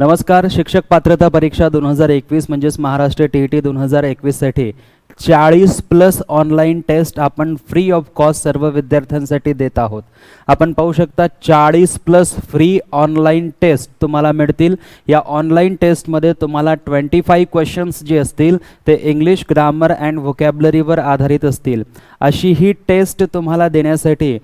नमस्कार. शिक्षक पात्रता परीक्षा 2021 म्हणजेच महाराष्ट्र TET 2021 साठी 40+ ऑनलाईन टेस्ट आपण फ्री ऑफ कॉस्ट सर्व विद्यार्थ्यांसाठी देत आहोत. आपण पाहू शकता 40+ फ्री ऑनलाईन टेस्ट तुम्हाला मिळतील. या ऑनलाईन टेस्टमध्ये तुम्हाला 25 क्वेश्चन्स जे असतील ते इंग्लिश ग्रामर अँड व्होकॅब्युलरीवर आधारित असतील. अशी ही टेस्ट तुम्हाला देण्यासाठी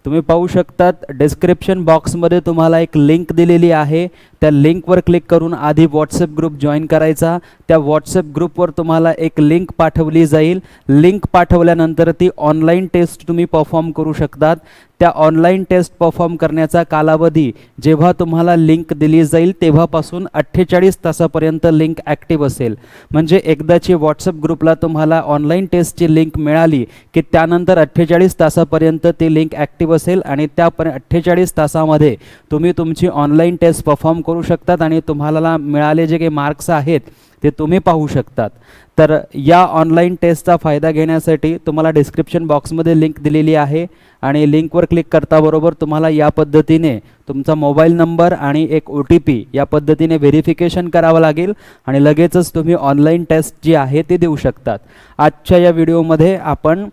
तुम्ही पाहू शकतात डिस्क्रिप्शन बॉक्समध्ये तुम्हाला एक लिंक दिलेली आहे. त्या लिंकवर क्लिक करून आधी व्हॉट्सअप ग्रुप जॉईन करायचा. त्या व्हॉट्सअप ग्रुपवर तुम्हाला एक लिंक पाठवली जाईल. लिंक पाठवल्यानंतर ती ऑनलाईन टेस्ट तुम्ही परफॉर्म करू शकतात. त्या ऑनलाईन टेस्ट परफॉर्म करण्याचा कालावधी जेव्हा तुम्हाला लिंक दिली जाईल तेव्हापासून 48 तासापर्यंत लिंक ॲक्टिव्ह असेल. म्हणजे एकदाची व्हॉट्सअप ग्रुपला तुम्हाला ऑनलाईन टेस्टची लिंक मिळाली की त्यानंतर 48 तासापर्यंत ती लिंक ॲक्टिव्ह असेल आणि त्या 48 तासामध्ये तुम्ही तुमची ऑनलाईन टेस्ट परफॉर्म करू शकतात आणि तुम्हाला मिळाले जे काही मार्क्स आहेत ते तुम्ही पाहू शकतात. तर या ऑनलाईन टेस्टचा फायदा घेण्यासाठी तुम्हाला डिस्क्रिप्शन बॉक्समध्ये लिंक दिलेली आहे आणि लिंकवर क्लिक करताबरोबर तुम्हाला या पद्धतीने तुमचा मोबाईल नंबर आणि एक OTP या पद्धतीने व्हेरिफिकेशन करावं लागेल आणि लगेचच तुम्ही ऑनलाईन टेस्ट जी आहे ती देऊ शकतात. आजच्या या व्हिडिओमध्ये आपण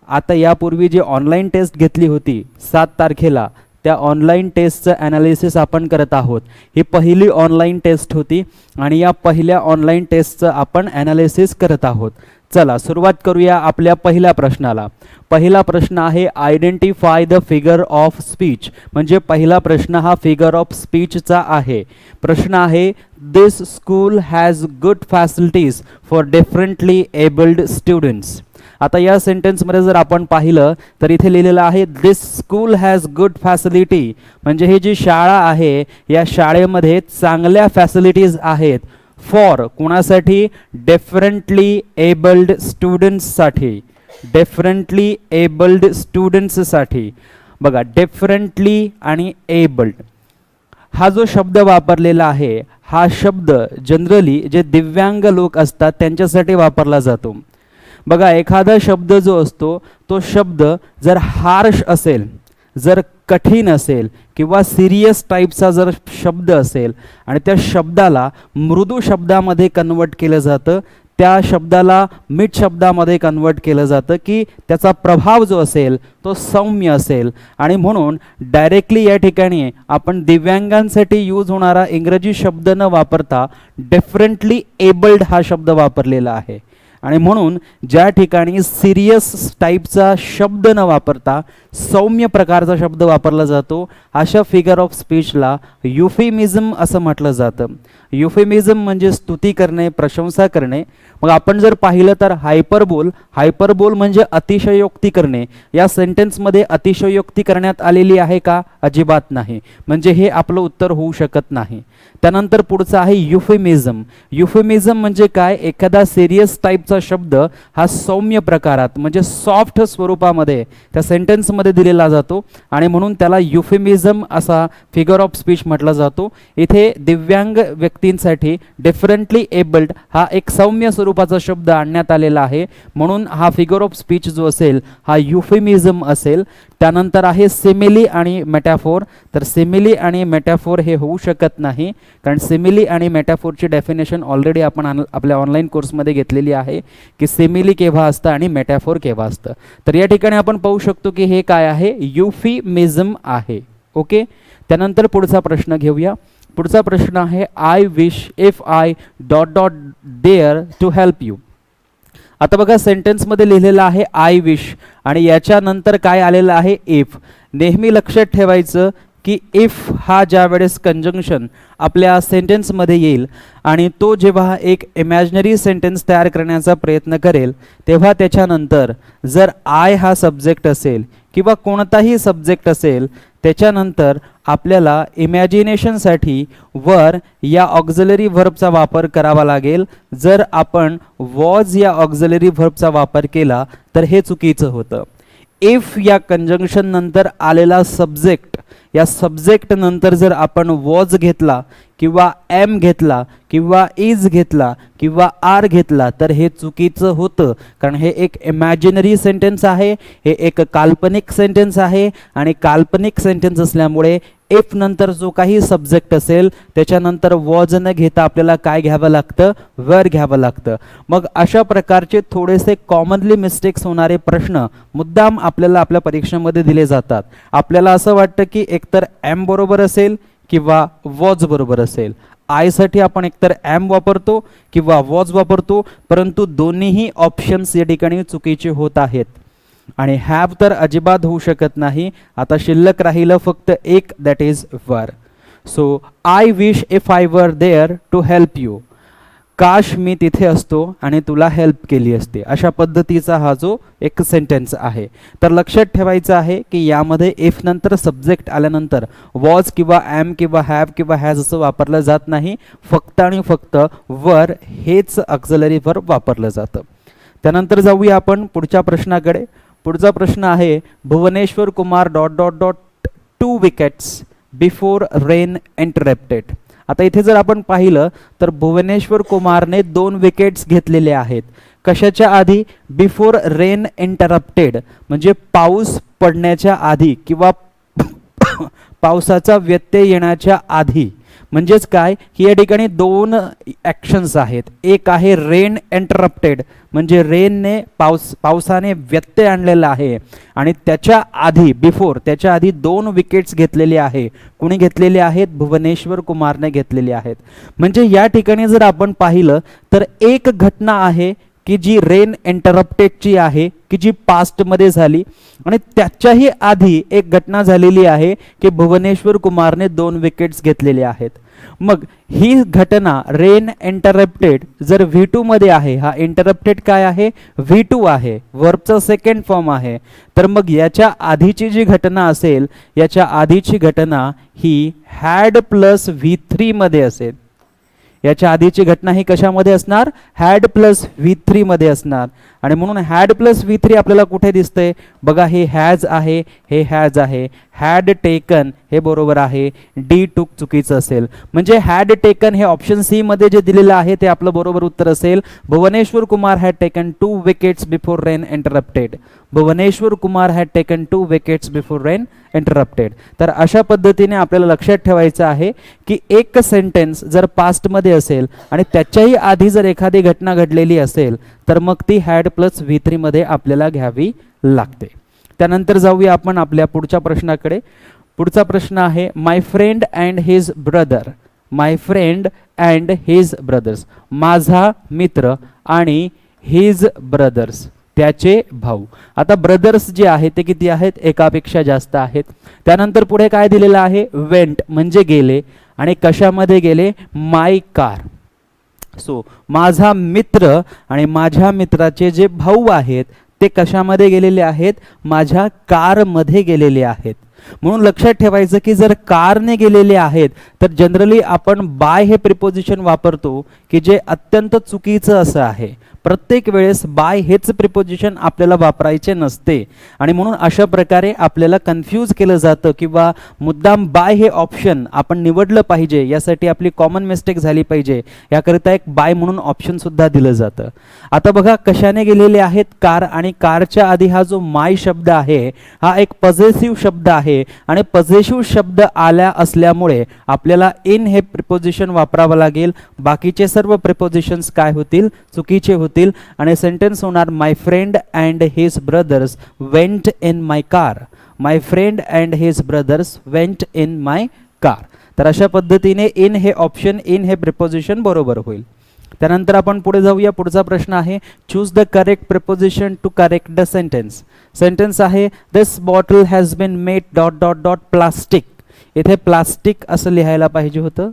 आता यापूर्वी जी ऑनलाईन टेस्ट घेतली होती 7 तारखेला त्या ऑनलाईन टेस्टचं ॲनालिसिस आपण करत आहोत. ही पहिली ऑनलाईन टेस्ट होती आणि या पहिल्या ऑनलाईन टेस्टचं आपण ॲनालिसिस करत आहोत. चला सुरुवात करूया आपल्या पहिल्या प्रश्नाला. पहिला प्रश्न आहे identify the figure of speech. म्हणजे पहिला प्रश्न हा फिगर ऑफ स्पीचचा आहे. प्रश्न आहे this school has good facilities for differently abled students. आता या सेंटेन्समध्ये जर आपण पाहिलं तर इथे लिहिलेलं आहे this school has good facility. म्हणजे ही जी शाळा आहे या शाळेमध्ये चांगल्या फॅसिलिटीज आहेत. फॉर कोणासाठी? डिफरंटली एबल्ड स्टुडंट्ससाठी. डिफरंटली एबल्ड स्टुडंट्ससाठी. बघा डिफरंटली आणि एबल्ड हा जो शब्द वापरलेला आहे हा शब्द जनरली जे दिव्यांग लोक असतात त्यांच्यासाठी वापरला जातो. बघा एखादा शब्द जो असतो तो शब्द जर हार्श असेल, जर कठीण असेल किंवा सिरियस टाईपचा जर शब्द असेल आणि त्या शब्दाला मृदू शब्दामध्ये कन्वर्ट केलं जातं, त्या शब्दाला मीठ शब्दामध्ये कन्वर्ट केलं जातं की त्याचा प्रभाव जो असेल तो सौम्य असेल. आणि म्हणून डायरेक्टली या ठिकाणी आपण दिव्यांगांसाठी यूज होणारा इंग्रजी शब्द न वापरता डिफरंटली एबल्ड हा शब्द वापरलेला आहे. आणि म्हणून ज्या ठिकाणी सिरियस टाईपचा शब्द न वापरता सौम्य प्रकारचा शब्द वापरला जातो अशा फिगर ऑफ स्पीचला युफेमिझम असं म्हटलं जातं. युफेमिझम म्हणजे स्तुती करणे, प्रशंसा करणे. मग आपण जर पाहिलं तर हायपरबोल, हायपरबोल म्हणजे अतिशयोक्ती करणे. या सेंटेन्समध्ये अतिशयोक्ती करण्यात आलेली आहे का? अजिबात नाही. म्हणजे हे आपलं उत्तर होऊ शकत नाही. त्यानंतर पुढचं आहे युफेमिझम. युफेमिझम म्हणजे काय? एखादा सिरियस टाईपचा शब्द हा सौम्य प्रकारात म्हणजे सॉफ्ट स्वरूपामध्ये त्या सेंटेन्समध्ये दिलेला जातो आणि म्हणून त्याला युफेमिझम असा फिगर ऑफ स्पीच म्हटला जातो. इथे दिव्यांग व्यक्तींसाठी डिफरंटली एबल्ड हा एक सौम्य स्वरूपाचा शब्द आणण्यात आलेला आहे म्हणून हा फिगर ऑफ स्पीच जो असेल हा युफेमिझम असेल. त्यानंतर आहे सिमिली आणि मेटॅफोर. तर सिमिली आणि मेटॅफोर हे होऊ शकत नाही कारण सिमिली आणि मेटॅफोरची डेफिनेशन ऑलरेडी आपण आपल्या ऑनलाईन कोर्समध्ये घेतलेली आहे की सिमिली केव्हा असतं आणि मेटॅफोर केव्हा असतं. तर या ठिकाणी आपण पाहू शकतो की हे काय आहे? युफेमिझम आहे. ओके. त्यानंतर पुढचा प्रश्न घेऊया. पुढचा प्रश्न आहे I wish if I dot dot there to help you. आता बघा सेंटेन्समध्ये लिहिलेलं आहे आय विश आणि याच्यानंतर काय आलेलं आहे? इफ. नेहमी लक्षात ठेवायचं की इफ हा ज्या वेळेस कंजंक्शन आपल्या सेंटेन्समध्ये येईल आणि तो जेव्हा एक इमॅजिनरी सेंटेन्स तयार करण्याचा प्रयत्न करेल तेव्हा त्याच्यानंतर जर आय हा सब्जेक्ट असेल किंवा कोणताही सब्जेक्ट असेल त्याच्यानंतर आपल्याला इमॅजिनेशनसाठी वर या ऑक्झिलरी व्हर्बचा वापर करावा लागेल. जर आपण वॉज या ऑक्झिलरी व्हर्बचा वापर केला तर हे चुकीचं होतं. इफ या कंजंक्शन नंतर आलेला सब्जेक्ट, या सब्जेक्ट नंतर जर आपण वॉज घेतला किंवा एम घेतला किंवा इज घेतला किंवा आर घेतला तर हे चुकीचं होतं कारण हे एक इमॅजिनरी सेंटेन्स आहे, हे एक काल्पनिक सेंटेन्स आहे आणि काल्पनिक सेंटेन्स असल्यामुळे इफ नंतर जो काही सब्जेक्ट असेल त्याच्यानंतर वॉज न घेता आपल्याला काय घ्यावं लागतं, वर घ्यावं लागतं. मग अशा प्रकारचे थोडेसे कॉमनली मिस्टेक्स होणारे प्रश्न मुद्दाम आपल्याला आपल्या परीक्षेमध्ये दिले जातात. आपल्याला असं वाटतं की एकतर एम बरोबर असेल किंवा वॉज बरोबर असेल. आय साठी आपण एकतर एम वापरतो किंवा वॉज वापरतो, परंतु दोन्हीही ऑप्शन्स या ठिकाणी चुकीचे होत आहेत. आणि हॅव तर अजिबात होऊ शकत नाही. आता शिल्लक राहिलं फक्त एक, that is were. So I wish if I were there to help you. काश मी तिथे असतो आणि तुला हेल्प केली असते. अशा पद्धतीचा हा जो एक सेंटेन्स आहे. तर लक्षात ठेवायचं आहे की यामध्ये इफ नंतर सब्जेक्ट आल्यानंतर वॉज किंवा एम किंवा हॅव किंवा हॅज असं वापरलं जात नाही. फक्त आणि फक्त वर हेच ऑक्झिलरी वर्ब वापरलं जातं. त्यानंतर जाऊया आपण पुढच्या प्रश्नाकडे. पुढचा प्रश्न आहे Bhuvneshwar Kumar dot dot dot 2 wickets before rain interrupted. आता इथे जर आपण पाहिलं तर भुवनेश्वर कुमारने 2 विकेट्स घेतलेले आहेत. कशाच्या आधी? बिफोर रेन इंटरप्टेड, म्हणजे पाऊस पडण्याच्या आधी किंवा पावसाचा व्यत्यय येण्याच्या आधी. म्हणजेच काय की या ठिकाणी 2 ॲक्शन्स आहेत. एक आहे रेन इंटरप्टेड, म्हणजे रेनने पावसाने व्यत्यय आणलेला आहे आणि त्याच्या आधी बिफोर त्याच्या आधी 2 विकेट्स घेतलेले आहे. कुणी घेतलेले आहेत? भुवनेश्वर कुमारने घेतलेले आहेत. म्हणजे या ठिकाणी जर आपण पाहिलं तर एक घटना आहे की जी रेन इंटरप्टेडची आहे की जी पास्टमध्ये झाली आणि त्याच्याही आधी एक घटना झालेली आहे की भुवनेश्वर कुमारने 2 विकेट्स घेतलेले आहेत. मग ही घटना रेन इंटरप्टेड जर V2 मध्ये आहे, हा इंटरप्टेड काय आहे? V2 आहे, वर्बचा सेकंड फॉर्म आहे. तर मग याच्या आधीची जी घटना असेल, याच्या आधीची घटना ही हॅड प्लस V3 मध्ये असेल. याच्या आधीची घटना ही कशामध्ये असणार? हॅड प्लस V3 मध्ये असणार. आणि म्हणून हॅड प्लस V3 आपल्याला कुठे दिसतंय? बघा, हे हॅज आहे, हे हॅज आहे. हॅड टेकन हे बरोबर आहे, डी टूक चुकीचं असेल. म्हणजे हॅड टेकन हे ऑप्शन सी मध्ये जे दिलेलं आहे ते आपलं बरोबर उत्तर असेल. Bhuvneshwar Kumar had taken 2 wickets before rain interrupted. Bhuvneshwar Kumar had taken 2 wickets before rain interrupted. तर अशा पद्धतीने आपल्याला लक्षात ठेवायचं आहे की एक सेंटेन्स जर पास्टमध्ये असेल आणि त्याच्याही आधी जर एखादी घटना घडलेली असेल तर मग ती हॅड प्लस V3 मध्ये आपल्याला घ्यावी लागते. त्यानंतर जाऊया आपण आपल्या पुढच्या प्रश्नाकडे. पुढचा प्रश्न आहे my friend and his brother. My friend and his brothers, माझा मित्र आणि हिज ब्रदर्स, त्याचे भाऊ. आता ब्रदर्स जे आहेत ते किती आहेत? एकापेक्षा जास्त आहेत. त्यानंतर पुढे काय दिलेलं आहे? वेंट म्हणजे गेले. आणि कशामध्ये गेले? माय कार. सो माझा मित्र आणि माझ्या मित्राचे जे भाऊ आहेत ते कशामध्ये गेलेले आहेत? माझ्या कारमध्ये गेलेले आहेत. म्हणून लक्षात ठेवायचं की जर कारने गेलेले आहेत तर जनरली आपण बाय हे प्रिपोजिशन वापरतो की जे अत्यंत चुकीचं असं आहे. प्रत्येक वेळेस बाय हेच प्रिपोजिशन आपल्याला वापरायचे नसते आणि म्हणून अशा प्रकारे आपल्याला कन्फ्यूज केलं जातं किंवा मुद्दाम बाय हे ऑप्शन आपण निवडलं पाहिजे. यासाठी आपली कॉमन मिस्टेक झाली पाहिजे, याकरिता एक बाय म्हणून ऑप्शन सुद्धा दिलं जातं. आता बघा कशाने गेलेले आहेत? कार. आणि कारच्या आधी हा जो माय शब्द आहे हा एक पॉझेसिव्ह शब्द आहे आणि पॉझेसिव्ह शब्द आल्या असल्यामुळे आपल्याला इन हे प्रिपोजिशन वापरावं लागेल. बाकीचे सर्व प्रिपोजिशन्स काय होतील? चुकीचे होतील. आणि सेंटेन्स होणार my friend and his brothers went in my car. My friend and his brothers went in my car. तर अशा पद्धतीने इन हे ऑप्शन, इन हे प्रिपोजिशन बरोबर होईल. त्यानंतर आपण पुढे जाऊया. पुढचा प्रश्न आहे choose the correct preposition to correct the sentence. Sentence आहे this bottle has been made dot dot dot plastic. इथे प्लास्टिक असं लिहायला पाहिजे होतं,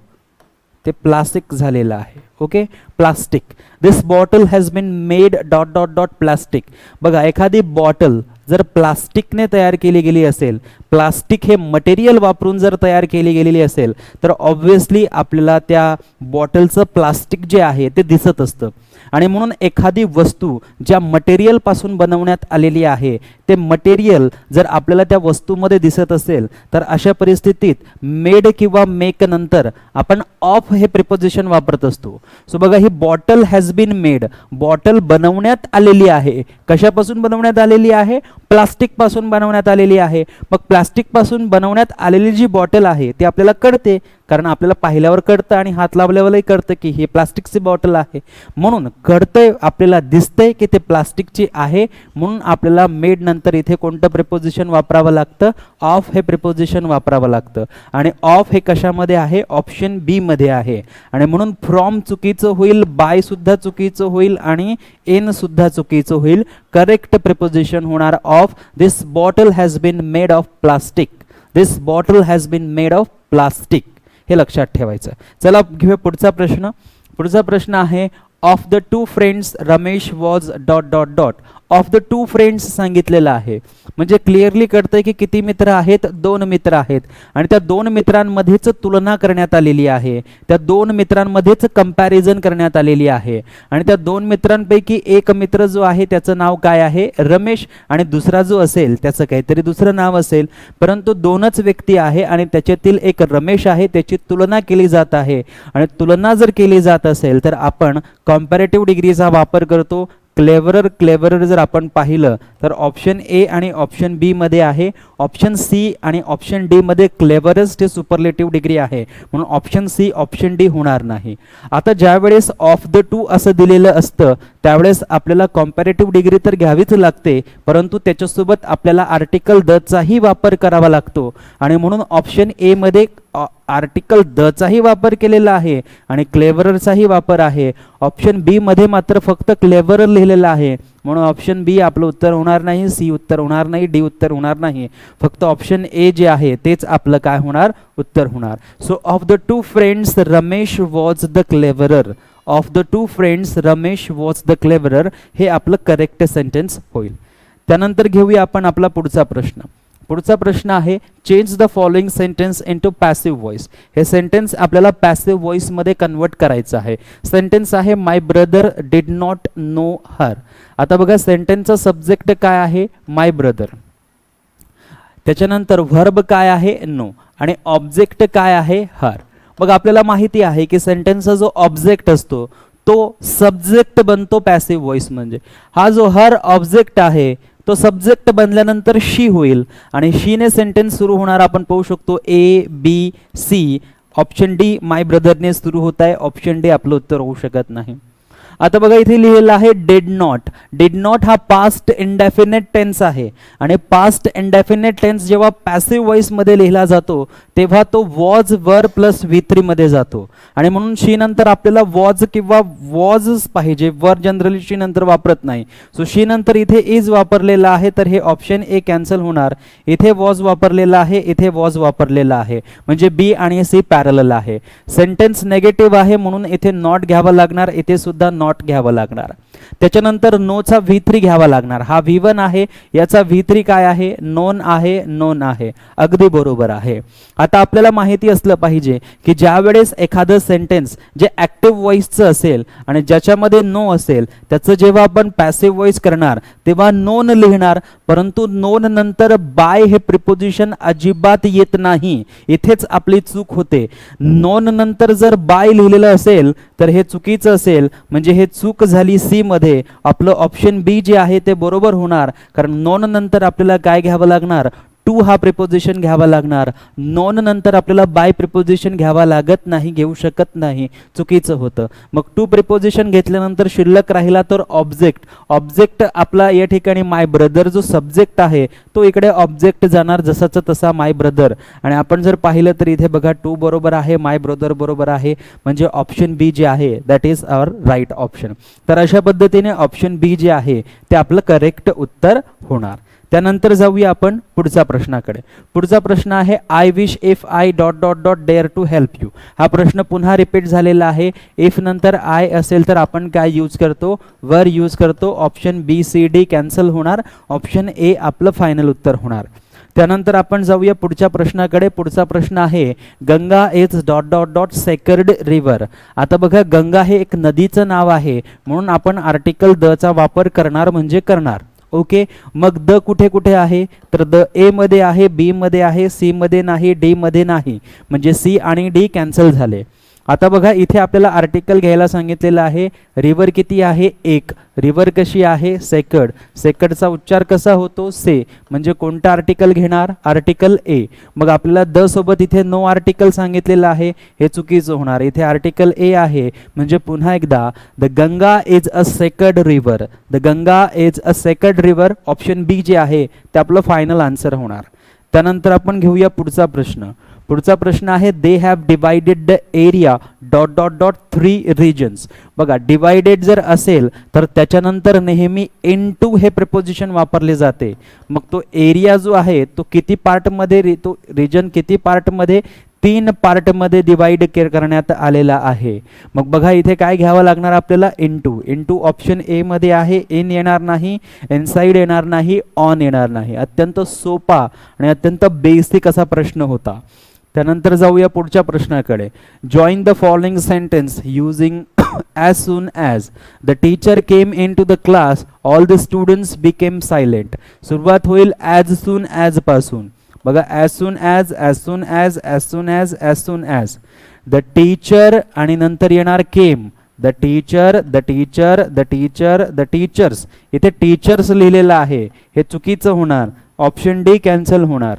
ते प्लास्टिक झालेलं आहे. Okay, plastic. This bottle has been made dot dot dot plastic. बघा, एखादी बॉटल जर प्लास्टिकने तयार केली गेली असेल, प्लास्टिक हे मटेरियल वापरून जर तयार केली गेलेली असेल तर ऑब्व्हियसली आपल्याला त्या बॉटलचं प्लास्टिक जे आहे ते दिसत असतं. आणि म्हणून एखादी वस्तू ज्या मटेरियल पासून बनवण्यात आलेली आहे ते मटेरियल जर आपल्याला त्या वस्तूमध्ये दिसत असेल तर अशा परिस्थितीत मेड किंवा मेक नंतर आपण ऑफ हे प्रिपोजिशन वापरत असतो. सो बघा, ही bottle has been made, bottle बनवण्यात आलेली आहे. कशापासून बनवण्यात आलेली आहे? प्लास्टिक पासून बनवण्यात आलेली आहे. मग प्लास्टिक पासून बनवण्यात आलेली जी बॉटल आहे ती आपल्याला कळते, कारण आपल्याला पाहिल्यावर कळतं आणि हात लावल्यावरही कळतं की हे प्लास्टिकची बॉटल आहे. म्हणून कळतंय, आपल्याला दिसतंय की ते प्लास्टिकची आहे, म्हणून आपल्याला मेड नंतर इथे कोणतं प्रिपोजिशन वापरावं लागतं? ऑफ हे प्रिपोजिशन वापरावं लागतं. आणि ऑफ हे कशामध्ये आहे? ऑप्शन बी मध्ये आहे. आणि म्हणून फ्रॉम चुकीचं होईल, बाय सुद्धा चुकीचं होईल आणि इन सुद्धा चुकीचं होईल. करेक्ट प्रिपोजिशन होणार of. This bottle has been made of plastic. This bottle has been made of plastic. हे लक्षात ठेवायचं. चला घेऊया पुढचा प्रश्न. पुढचा प्रश्न आहे of the two friends Ramesh was dot dot dot. Of the two friends सांगितलेलं आहे, म्हणजे क्लिअरली कळतंय की किती मित्र आहेत? 2 मित्र आहेत. आणि त्या 2 मित्रांमध्येच तुलना करण्यात आलेली आहे, त्या 2 मित्रांमध्येच कंपॅरिझन करण्यात आलेली आहे. आणि त्या 2 मित्रांपैकी एक मित्र जो आहे त्याचं नाव काय आहे? रमेश. आणि दुसरा जो असेल त्याचं काहीतरी दुसरं नाव असेल, परंतु 2च व्यक्ती आहे आणि त्याच्यातील एक रमेश आहे, त्याची तुलना केली जात आहे. आणि तुलना जर केली जात असेल तर आपण कॉम्पॅरेटिव्ह डिग्रीचा वापर करतो. क्लेवरर जर आपण पाहिलं तर ऑप्शन ए आणि ऑप्शन बी मध्ये आहे. ऑप्शन सी आणि ऑप्शन डी मध्ये क्लेवरस्ट हे सुपरलेटिव्ह डिग्री आहे, म्हणून ऑप्शन सी ऑप्शन डी होणार नाही. आता ज्या वेळेस ऑफ द टू असं दिलेलं असतं त्यावेळेस आपल्याला कॉम्पॅरेटिव्ह डिग्री तर घ्यावीच लागते, परंतु त्याच्यासोबत आपल्याला आर्टिकल द चाही वापर करावा लागतो. आणि म्हणून ऑप्शन ए मध्ये आर्टिकल द चाही वापर केलेला आहे आणि क्लेवररचाही वापर आहे. ऑप्शन बी मध्ये मात्र फक्त क्लेवरर लिहिलेला आहे, म्हणून ऑप्शन बी आपलं उत्तर होणार नाही, सी उत्तर होणार नाही, डी उत्तर होणार नाही. फक्त ऑप्शन ए जे आहे तेच आपलं काय होणार? उत्तर होणार. So of the two friends Ramesh was the cleverer. Of the two friends Ramesh was the cleverer हे आपलं करेक्ट सेंटेन्स होईल. त्यानंतर घेऊया आपण आपला पुढचा प्रश्न. पुढचा प्रश्न आहे change the following sentence into passive voice. हे सेंटेन्स आपल्याला पॅसिव्ह व्हॉइस मध्ये कन्वर्ट करायचं आहे. सेंटेन्स आहे माय ब्रदर डिड नॉट नो हर. आता बघा सेंटेन्सचा सब्जेक्ट काय आहे? माय ब्रदर. त्याच्यानंतर व्हर्ब काय आहे? नो. आणि ऑब्जेक्ट काय आहे? हर. मग आपल्याला माहिती आहे की सेंटेन्सचा जो ऑब्जेक्ट असतो तो सब्जेक्ट बनतो पॅसिव्ह व्हॉइस म्हणजे. हा जो हर ऑब्जेक्ट आहे तो सब्जेक्ट बनल्यानंतर शी होईल आणि शीने सेंटेन्स सुरू होणार आपण पाहू शकतो A B C. Option D my ब्रदरने सुरू होत आहे. ऑप्शन डी आपलं उत्तर होऊ शकत नाही. आता बघा इथे लिहिलेलं आहे डिड नॉट. डिड नॉट हा पास्ट इंडेफिनेट टेन्स आहे आणि पास्ट इंडेफिनेट टेन्स जेव्हा पॅसिव्ह व्हॉइस मध्ये लिहिला जातो तेव्हा तो वॉज वर प्लस V3 मध्ये जातो. आणि म्हणून शी नंतर आपल्याला वॉज किंवा वॉजच पाहिजे, वर जनरली शी नंतर वापरत नाही. सो शी नंतर इथे इज वापरलेला आहे तर हे ऑप्शन ए कॅन्सल होणार. इथे वॉज वापरलेला आहे, इथे वॉज वापरलेला आहे, म्हणजे बी आणि सी पॅरलल आहे. सेंटेन्स नेगेटिव्ह आहे म्हणून इथे नॉट घ्यावा लागणार, इथे सुद्धा नॉट घ्यावा लागणार. त्याच्यानंतर नोचा V3 घ्यावा लागणार. हा V1 आहे, याचा V3 काय आहे? नोन आहे, नोन आहे. अगदी बरोबर आहे. आता आपल्याला माहिती असलं पाहिजे की ज्या वेळेस एखादं सेंटेन्स जे ऍक्टिव्ह व्हॉइसचं असेल आणि ज्याच्यामध्ये नो असेल त्याचं जेव्हा आपण पॅसिव्ह व्हॉइस करणार तेव्हा नोन लिहिणार, परंतु नोन नंतर बाय हे प्रिपोजिशन अजिबात येत नाही. इथेच आपली चूक होते. नोन नंतर जर बाय लिहिलेलं असेल तर हे चुकीचं असेल, म्हणजे हे चूक झाली सी मध्ये. आपलं ऑप्शन बी जे आहे ते बरोबर होणार, कारण नोन नंतर आपल्याला काय घ्यावं लागणार? टू हा प्रिपोजिशन घ्यावा लागणार. नॉन नंतर आपल्याला बाय प्रिपोजिशन घ्यावा लागत नाही, घेऊ शकत नाही, चुकीचं होतं. मग टू प्रिपोजिशन घेतल्यानंतर शिल्लक राहिला तर ऑब्जेक्ट. ऑब्जेक्ट आपला या ठिकाणी माय ब्रदर जो सब्जेक्ट आहे तो इकडे ऑब्जेक्ट जाणार जसाचा तसा माय ब्रदर. आणि आपण जर पाहिलं तर इथे बघा टू बरोबर आहे, माय ब्रदर बरोबर आहे, म्हणजे ऑप्शन बी जे आहे that is our right option. तर अशा पद्धतीने ऑप्शन बी जे आहे ते आपलं करेक्ट उत्तर होणार. त्यानंतर जाऊया आपण पुढच्या प्रश्नाकडे. पुढचा प्रश्न आहे I wish if I dot dot dot dare to help you. हा प्रश्न पुन्हा रिपीट झालेला आहे. इफ नंतर आय असेल तर आपण काय यूज करतो? वर यूज करतो. Option B C D cancel होणार. ऑप्शन ए आपलं फायनल उत्तर होणार. त्यानंतर आपण जाऊया पुढच्या प्रश्नाकडे. पुढचा प्रश्न आहे Ganga is dot dot dot sacred river. आता बघा गंगा हे एक नदीचं नाव आहे म्हणून आपण आर्टिकल द चा वापर करणार म्हणजे करणार. ओके, मग द कुठे कुठे आहे? तर द ए मध्ये आहे, बी मध्ये आहे, सी मध्ये नाही, डी मध्ये नाही, म्हणजे सी आणि डी कॅन्सल झाले. आता बघा इथे आपल्याला आर्टिकल घ्यायला सांगितलेलं आहे. रिव्हर किती आहे? एक. रिव्हर कशी आहे? सेकड. सेकडचा उच्चार कसा होतो? से. म्हणजे कोणतं आर्टिकल घेणार? Article a. मग आपल्याला द सोबत इथे नो आर्टिकल सांगितलेलं आहे, हे चुकीचं होणार. इथे आर्टिकल ए आहे म्हणजे पुन्हा एकदा the Ganga is a sacred river. The Ganga is a sacred river. Option B जे आहे ते आपलं फायनल आन्सर होणार. त्यानंतर आपण घेऊया पुढचा प्रश्न. पुढचा प्रश्न आहे they have divided the area dot dot dot 3 regions. बघा डिवायडेड जर असेल तर त्याच्यानंतर नेहमी इनटू हे प्रिपोजिशन वापरले जाते. मग तो एरिया जो आहे तो किती पार्टमध्ये, तो रिजन किती पार्टमध्ये? 3 पार्टमध्ये डिवाइड करण्यात आलेला आहे. मग बघा इथे काय घ्यावं लागणार आपल्याला? इनटू. इनटू ऑप्शन ए मध्ये आहे. इन येणार नाही, इनसाइड येणार नाही, ऑन येणार नाही. अत्यंत सोपा आणि अत्यंत बेसिक असा प्रश्न होता. त्यानंतर जाऊया पुढच्या प्रश्नाकडे. Join the following sentence using as soon as the teacher came into the class all the students became silent. सुरुवात होईल as soon as पासून. बघा as soon as, as soon as, as soon as, as soon as. the teacher आणि नंतर येणार came. the teacher, the teacher, the teacher, the teachers. इथे teachers लिहिलेलं आहे, हे चुकीचं होणार. ऑप्शन डी कॅन्सल होणार.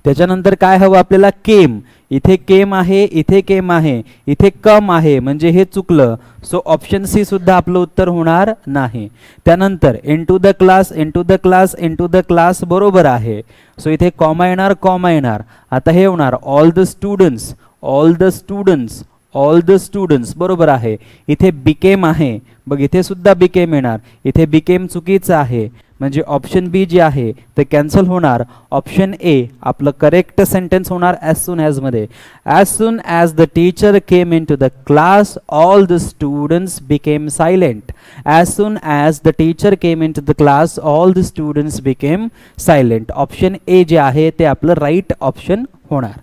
त्याच्यानंतर काय हवं आपल्याला? केम. इथे केम आहे, इथे केम आहे, इथे कम आहे म्हणजे हे चुकलं. सो ऑप्शन सी सुद्धा आपलं उत्तर होणार नाही. त्यानंतर into the class, into the class, into the class बरोबर आहे. सो इथे कॉमा येणार, कॉमा येणार. आता हे होणार all the students, all the students, all the students बरोबर आहे. इथे बिकेम आहे, बघ इथे सुद्धा बिकेम येणार. इथे बिकेम चुकीचं आहे म्हणजे ऑप्शन बी जे आहे ते कॅन्सल होणार. ऑप्शन ए आपलं करेक्ट सेंटेन्स होणार ॲज सून ॲज मध्ये. As soon as the teacher came in to the class all the students became silent. As soon as the teacher came in to the class all the students became silent. Option A जे आहे ते आपलं right option होणार.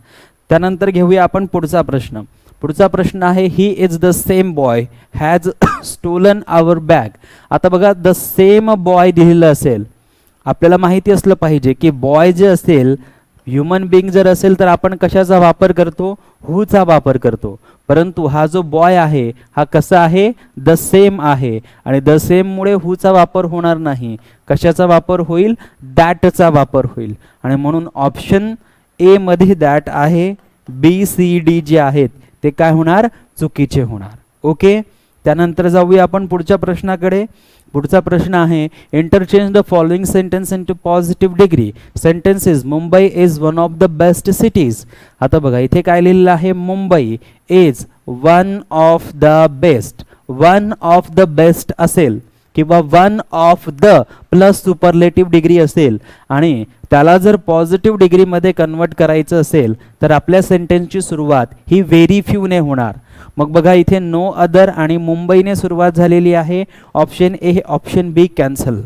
त्यानंतर घेऊया आपण पुढचा प्रश्न. पुढचा प्रश्न आहे he is the same boy has stolen our bag. आता बघा द सेम बॉय दिलेलं असेल, आपल्याला माहिती असलं पाहिजे की बॉय जे असेल, ह्युमन बिंग जर असेल तर आपण कशाचा वापर करतो? हूचा वापर करतो. परंतु हा जो बॉय आहे हा कसा आहे? द सेम आहे आणि द सेम मुळे हूचा वापर होणार नाही. कशाचा वापर होईल? दॅटचा वापर होईल आणि म्हणून ऑप्शन ए मध्ये दॅट आहे. बी सी डी जे आहेत ते काय होणार? चुकीचे होणार. ओके. त्यानंतर जाऊया आपण पुढच्या प्रश्नाकडे. पुढचा प्रश्न आहे interchange the following sentence into positive degree. Sentences Mumbai is one of the best cities. आता बघा इथे काय लिहिलेलं आहे? Mumbai is one of the best. One of the best असेल किंवा one of the plus superlative degree असेल आणि त्याला जर पॉझिटिव्ह डिग्रीमध्ये कन्वर्ट करायचं असेल तर आपल्या सेंटेन्सची सुरुवात ही व्हेरी फ्यूने होणार. मग बघा इथे नो अदर आणि मुंबईने सुरुवात झालेली आहे. Option A, option B cancel.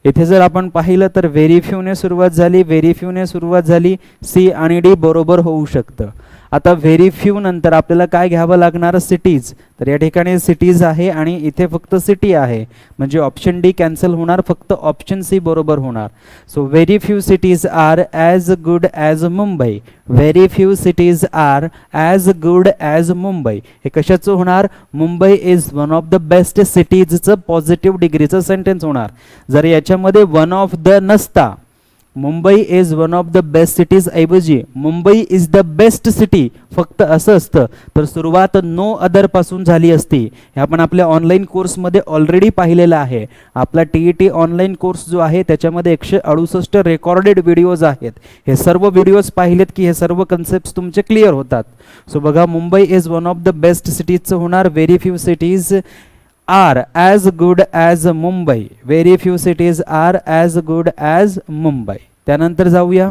इथे जर आपण पाहिलं तर व्हेरी फ्यूने सुरुवात झाली, व्हेरी फ्यूने सुरुवात झाली. सी आणि डी बरोबर होऊ शकतं. आता व्हेरी फ्यू नंतर आपल्याला काय घ्यावं लागणार? सिटीज. तर या ठिकाणी सिटीज आहे आणि इथे फक्त सिटी आहे म्हणजे ऑप्शन डी कॅन्सल होणार. फक्त ऑप्शन सी बरोबर होणार. So very few cities are as good as Mumbai. Very few cities are as good as Mumbai. हे कशाचं होणार? Mumbai is one of the best सिटीजचं पॉझिटिव्ह डिग्रीचं सेंटेन्स होणार. जर याच्यामध्ये वन ऑफ द नसता, Mumbai is one of the best cities ऐवजी Mumbai is the best city फक्त असं असतं तर सुरुवात नो अदर पासून झाली असती. हे आपण आपल्या ऑनलाईन कोर्समध्ये ऑलरेडी पाहिलेलं आहे. आपला TET ऑनलाईन कोर्स जो आहे त्याच्यामध्ये 168 रेकॉर्डेड व्हिडिओज आहेत. हे सर्व व्हिडिओज पाहिलेत की हे सर्व कन्सेप्ट तुमचे क्लिअर होतात. सो बघा Mumbai is one of the best सिटीजचं होणार. Very few cities are as good as Mumbai. very few cities are as good as Mumbai. त्यानंतर जाऊया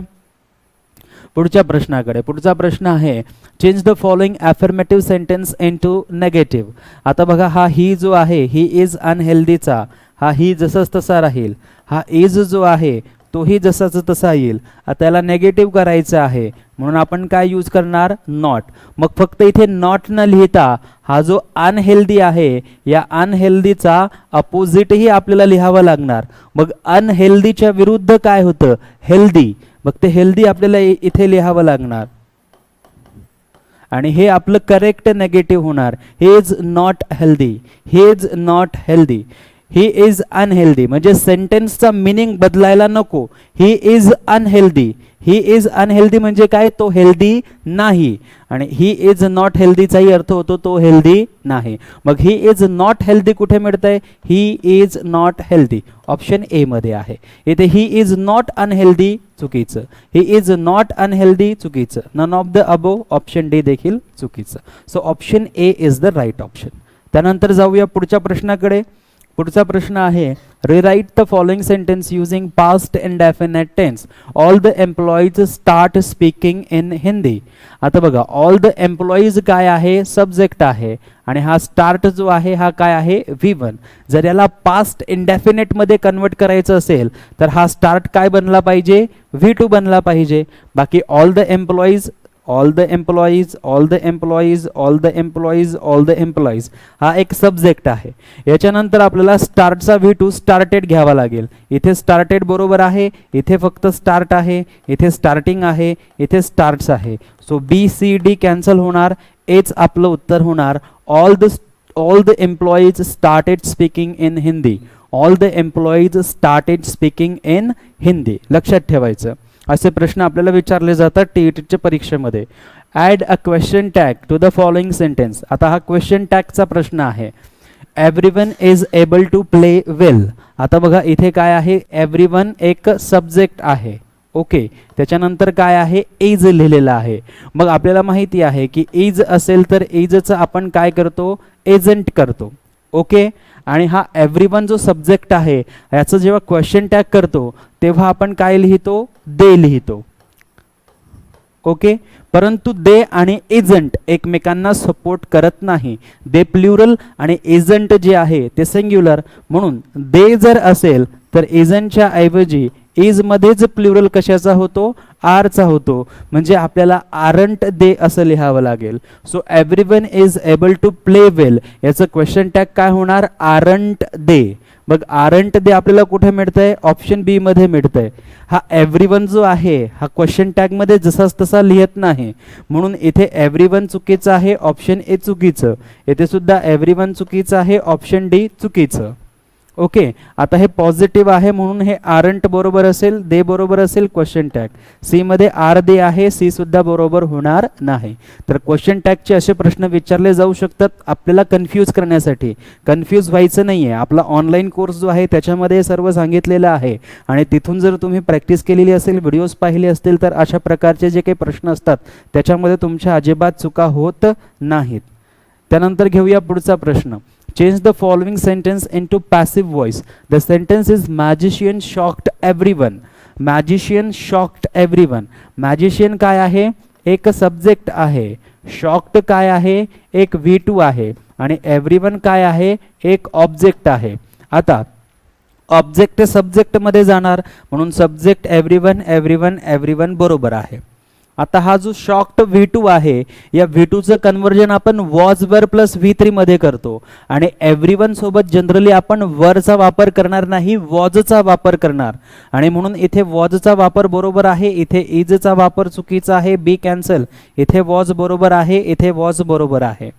पुढच्या प्रश्नाकडे. पुढचा प्रश्न आहे change the following affirmative sentence into negative. आता बघा हा ही जो आहे ही इज अनहेल्दीचा हा ही जसंच तसा राहील. हा इज जो आहे तोही जसाच तसा येईल. आता याला नेगेटिव्ह करायचं आहे म्हणून आपण काय यूज करणार? नॉट. मग फक्त इथे नॉट न लिहिता हा जो अनहेल्दी आहे या अनहेल्दीचा अपोजिटही आपल्याला लिहावं लागणार. मग अनहेल्दीच्या विरुद्ध काय होतं? हेल्दी. मग ते हेल्दी आपल्याला इथे लिहावं लागणार आणि हे आपलं करेक्ट नेगेटिव्ह होणार. ही is not healthy, he is not healthy, he is unhealthy. म्हणजे सेंटेन्सचा मिनिंग बदलायला नको. He is unhealthy, he is unhealthy म्हणजे काय, तो हेल्दी नाही. आणि ही इज नॉट हेल्दीचाही अर्थ होतो तो हेल्दी नाही. मग ही इज नॉट हेल्दी कुठे मिळतंय, he is not healthy option A मध्ये आहे. इथे ही इज नॉट अनहेल्दी चुकीचं, ही इज नॉट अनहेल्दी चुकीचं, none of the above option D देखील चुकीचं. So option A is the right option. त्यानंतर जाऊया पुढच्या प्रश्नाकडे. पुढचा प्रश्न आहे, rewrite the following sentence using past indefinite tense. All the employees start speaking in Hindi. आता बघा, ऑल द एम्प्लॉईज काय आहे, सब्जेक्ट आहे आणि हा स्टार्ट जो आहे हा काय आहे, V1. जर याला पास्ट इंडेफिनेट मध्ये कन्वर्ट करायचं असेल तर हा स्टार्ट काय बनला पाहिजे, V2 बनला पाहिजे. बाकी all the employees, all the employees, all the employees, all the employees, all the employees हा एक सब्जेक्ट आहे. याच्यानंतर आपल्याला स्टार्टचा V2 स्टार्टेड घ्यावा लागेल. इथे स्टार्टेड बरोबर आहे, इथे फक्त स्टार्ट आहे, इथे स्टार्टिंग आहे, इथे स्टार्ट्स आहे. So B C D cancel होणार, एच आपलं उत्तर होणार. All the employees started speaking in Hindi. All the employees started speaking in Hindi. लक्षात ठेवायचं, असे प्रश्न आपल्याला विचारले जातात टीईटीच्या परीक्षेमध्ये. Add a question tag to the following sentence. आता हा क्वेश्चन टॅगचा प्रश्न आहे. Everyone is able to play well. आता बघा इथे काय आहे, एव्हरीवन एक सब्जेक्ट आहे. ओके, त्याच्यानंतर काय आहे, इज लिहिलेला आहे. मग आपल्याला माहिती आहे की इज असेल तर इजचं आपण काय करतो, एजंट करतो. ओके, आणि हा एव्हरीवन जो सब्जेक्ट आहे याचं जेव्हा क्वेश्चन टॅग करतो तेव्हा आपण काय लिहितो, दे लिहितो. ओके, परंतु दे आणि एजंट एकमेकांना सपोर्ट करत नाही. दे प्लुरल आणि एजंट जे आहे ते सिंग्युलर. म्हणून दे जर असेल तर एजंटच्या ऐवजी इज मध्येच प्लुरल कशाचा होतो, आरचा होतो. म्हणजे आपल्याला आरंट दे असं लिहावं लागेल. So everyone is able to play well याचं क्वेश्चन टॅग काय होणार, आरंट दे. मग आरंट दे आपल्याला कुठे मिळतंय, ऑप्शन बी मध्ये मिळतंय. हा एव्हरीवन जो आहे हा क्वेश्चन टॅग मध्ये जसाच तसा लिहित नाही, म्हणून इथे एव्हरीवन चुकीचं आहे, ऑप्शन ए चुकीचं. इथे सुद्धा एव्हरीवन चुकीचं आहे, ऑप्शन डी चुकीचं. ओके, आता हे पॉझिटिव्ह आहे म्हणून हे आरंट बरोबर असेल, दे बरोबर असेल क्वेश्चन टॅग. सी मध्ये आर दे आहे, सी सुद्धा बरोबर होणार नाही. तर क्वेश्चन टॅगचे असे प्रश्न विचारले जाऊ शकतात आपल्याला कन्फ्यूज करण्यासाठी. कन्फ्यूज व्हायचं नाहीये, आपला ऑनलाईन कोर्स जो आहे त्याच्यामध्ये सर्व सांगितलेलं आहे आणि तिथून जर तुम्ही प्रॅक्टिस केलेली असेल, व्हिडिओज पाहिले असतील तर अशा प्रकारचे जे काही प्रश्न असतात त्याच्यामध्ये तुमच्या अजिबात चुका होत नाहीत. त्यानंतर घेऊया पुढचा प्रश्न. Change the following sentence into passive voice. The sentence is magician shocked everyone. Magician shocked everyone. Magician काय आहे, एक सब्जेक्ट आहे. shocked काय आहे, एक V2 आहे. आणि everyone काय आहे, एक ऑब्जेक्ट आहे. आता ऑब्जेक्ट सब्जेक्ट मध्ये जाणार म्हणून सब्जेक्ट एव्हरीवन, एव्हरीवन, एव्हरीवन बरोबर आहे. आता हा जो शॉक्ड V2 आहे या V2चं कन्वर्जन आपण वॉज वर प्लस V3 मध्ये करतो आणि एव्हरीवन सोबत जनरली आपण वरचा वापर करणार नाही, वॉजचा वापर करणार. आणि म्हणून इथे वॉजचा वापर बरोबर आहे, इथे इजचा वापर चुकीचा आहे, बी कॅन्सल. इथे वॉज बरोबर आहे, इथे वॉज बरोबर आहे.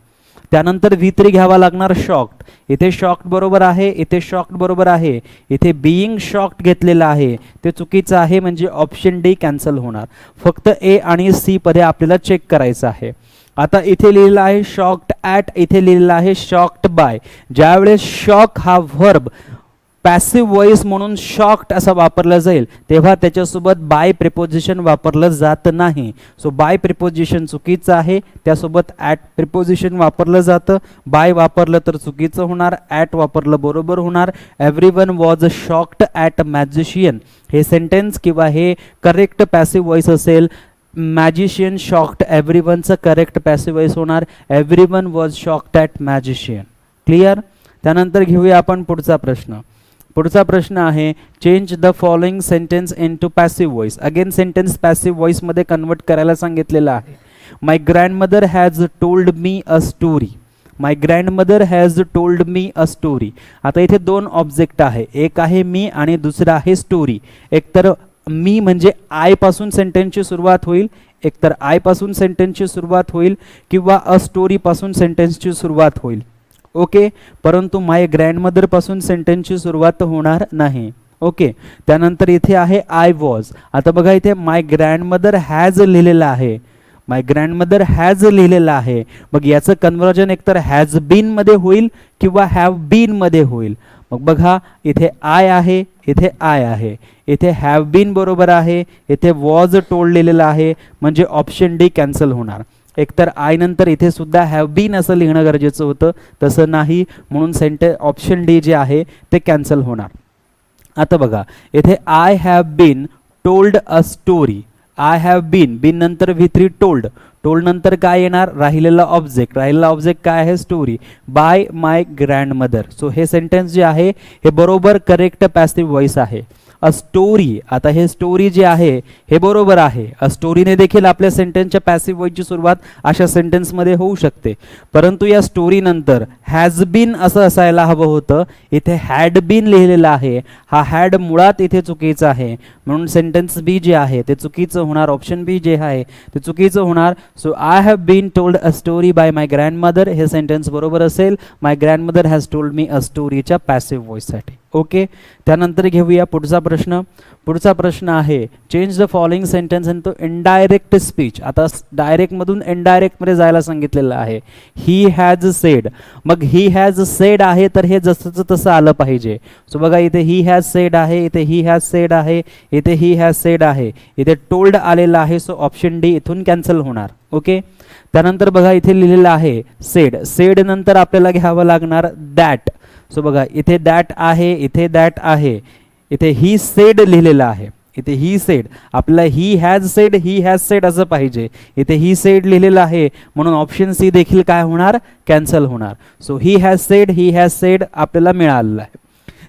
त्यानंतर V3 घ्यावा लागणार शॉक्ड. इथे शॉक्ड बरोबर आहे, इथे शॉक्ड बरोबर आहे, इथे बीइंग शॉक्ड घेतलेलं आहे ते चुकीचं आहे म्हणजे ऑप्शन डी कॅन्सल होणार. फक्त ए आणि सी मध्ये आपल्याला चेक करायचं आहे. आता इथे लिहिलेलं आहे शॉक्ड ॲट, इथे लिहिलेलं आहे शॉक्ड बाय. ज्यावेळेस शॉक हा व्हर्ब पॅसिव्ह व्हॉइस म्हणून शॉक्ड असा वापरला जाईल तेव्हा त्याच्यासोबत बाय प्रिपोजिशन वापरलं जात नाही. सो बाय प्रिपोजिशन चुकीचं आहे, त्यासोबत ॲट प्रिपोजिशन वापरलं जातं. बाय वापरलं तर चुकीचं होणार, ॲट वापरलं बरोबर होणार. Everyone was shocked at magician हे सेंटेन्स किंवा हे करेक्ट पॅसिव्ह व्हॉइस असेल. मॅजिशियन शॉक्ड एव्हरीवनचं करेक्ट पॅसिव्ह व्हॉइस होणार everyone was shocked at magician. Clear. त्यानंतर घेऊया आपण पुढचा प्रश्न. पुढचा प्रश्न आहे change the following sentence into passive voice. Again sentence passive voice मध्ये कन्वर्ट करायला सांगितलेलं आहे. My grandmother has told me a story. My grandmother has told me a story. आता इथे दोन ऑब्जेक्ट आहे, एक आहे मी आणि दुसरा आहे स्टोरी. एकतर मी म्हणजे आय पासून सेंटेन्सची सुरुवात होईल, एकतर आय पासून सेंटेन्सची सुरुवात होईल किंवा अ स्टोरी पासून सेंटेन्सची सुरुवात होईल. ओके, परंतु माय ग्रँडमदर पासून सेंटेन्सची सुरुवात होणार नाही. ओके, त्यानंतर इथे आहे आय वॉज. आता बघा इथे माय ग्रँडमदर हॅज लिहिलेलं आहे, माय ग्रँडमदर हॅज लिहिलेलं आहे. मग याचं कन्वर्जन एकतर हॅज बीन मध्ये होईल किंवा हॅव बीन मध्ये होईल. मग बघा इथे आय आहे, इथे आय आहे, इथे हॅव बीन बरोबर आहे, इथे वॉज टोल्ड लिहिलेलं आहे, म्हणजे ऑप्शन डी कॅन्सल होणार. एकतर आय नंतर इथे सुद्धा हॅव बीन असं लिहिणं गरजेचं होतं, तसं नाही, म्हणून ऑप्शन डी जे आहे ते कॅन्सल होणार. आता बघा इथे I have been told a story. I have been, been नंतर V3 टोल्ड, टोल्ड नंतर काय येणार, राहिलेला ऑब्जेक्ट, राहिलेला ऑब्जेक्ट काय आहे, story, by my grandmother. So हे सेंटेन्स जे आहे हे बरोबर करेक्ट पॅसिव्ह वॉइस आहे. अ स्टोरी, आता हे स्टोरी जे आहे हे बरोबर आहे. अ स्टोरीने देखील आपल्या सेंटेन्सच्या पॅसिव्ह वॉइसची सुरुवात अशा सेंटेन्समध्ये होऊ शकते, परंतु या स्टोरी नंतर हॅज बीन असं असायला हवं होतं, इथे हॅड बीन लिहिलेलं आहे. हा हॅड मुळात इथे चुकीचा आहे, म्हणून सेंटेन्स बी जे आहे ते चुकीचं होणार. ऑप्शन बी जे आहे ते चुकीचं होणार. So I have been told a story by my grandmother हे सेंटेन्स बरोबर असेल. My grandmother has told me a स्टोरीच्या पॅसिव्ह वॉइससाठी. ओके, त्यानंतर घेऊया पुढचा प्रश्न. पुढचा प्रश्न आहे change the following sentence into indirect speech. आता डायरेक्ट मधून इनडायरेक्ट मध्ये जायला सांगितलेलं आहे. ही हॅज सेड, मग ही हॅज सेड आहे तर हे जसंच तसं आलं पाहिजे. सो बघा इथे ही हॅज सेड आहे, इथे ही हॅज सेड आहे, इथे ही हॅज सेड आहे, इथे टोल्ड आलेला आहे. सो ऑप्शन डी इथून कॅन्सल होणार. ओके, त्यानंतर बघा इथे लिहिलेलं आहे सेड. सेड नंतर आपल्याला घ्यावं लागणार दॅट. सो बघा इथे दॅट आहे, इथे दॅट आहे, इथे ही सेड लिहिलेलं आहे, इथे ही सेड. आपल्याला he has sed, he has sed असं पाहिजे, इथे ही सेड लिहिलेलं आहे, म्हणून ऑप्शन सी देखील काय होणार, कॅन्सल होणार. So he has sed, he has sed आपल्याला मिळालेलं आहे.